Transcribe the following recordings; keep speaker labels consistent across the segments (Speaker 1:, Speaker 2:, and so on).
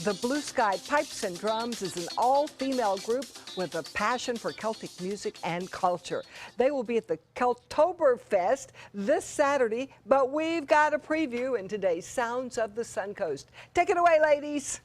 Speaker 1: The Blue Skye Pipes and Drums is an all-female group with a passion for Celtic music and culture. They will be at the Celtoberfest this Saturday, but we've got a preview in today's Sounds of the Suncoast. Take it away, ladies.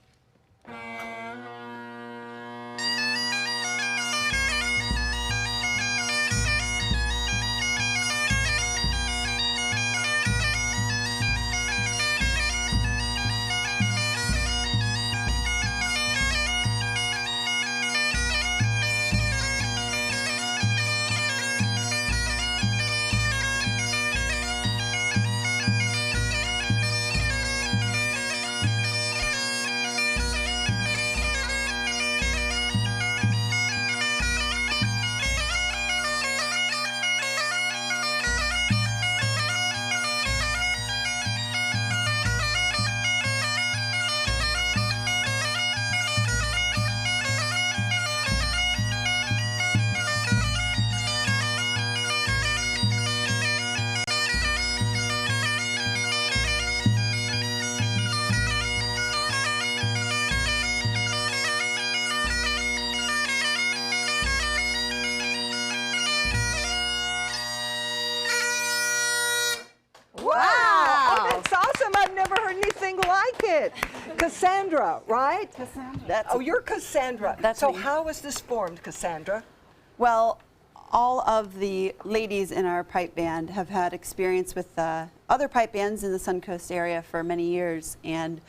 Speaker 1: Wow! Oh, that's awesome. I've never heard anything like it. Cassandra, right?
Speaker 2: Cassandra.
Speaker 1: You're Cassandra.
Speaker 2: That's me.
Speaker 1: How was this formed, Cassandra?
Speaker 2: Well, all of the ladies in our pipe band have had experience with other pipe bands in the Suncoast area for many years, and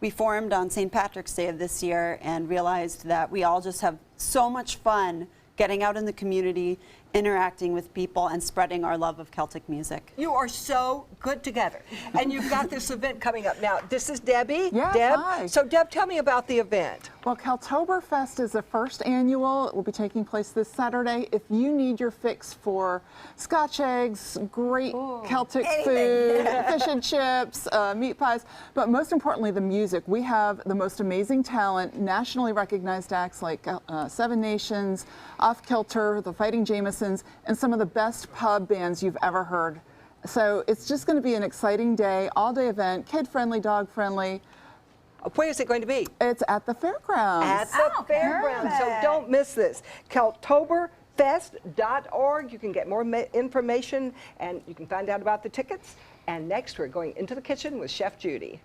Speaker 2: we formed on St. Patrick's Day of this year and realized that we all just have so much fun getting out in the community, interacting with people, and spreading our love of Celtic music.
Speaker 1: You are so good together. And you've got this event coming up. Now, this is Debbie.
Speaker 3: Yeah,
Speaker 1: Deb.
Speaker 3: hi.
Speaker 1: So, Deb, tell me about the event.
Speaker 3: Well, Celtoberfest is the first annual. It will be taking place this Saturday. If you need your fix for Scotch eggs, great Celtic food, fish and chips, meat pies, but most importantly, the music. We have the most amazing talent, nationally recognized acts like Seven Nations, Off Kilter, the Fighting Jamesons, and some of the best pub bands you've ever heard. So it's just going to be an exciting day, all-day event, kid-friendly, dog-friendly.
Speaker 1: Where is it going to be?
Speaker 3: It's at the fairgrounds.
Speaker 1: At the fairgrounds. So don't miss this. Celtoberfest.org. You can get more information and you can find out about the tickets. And next we're going into the kitchen with Chef Judy.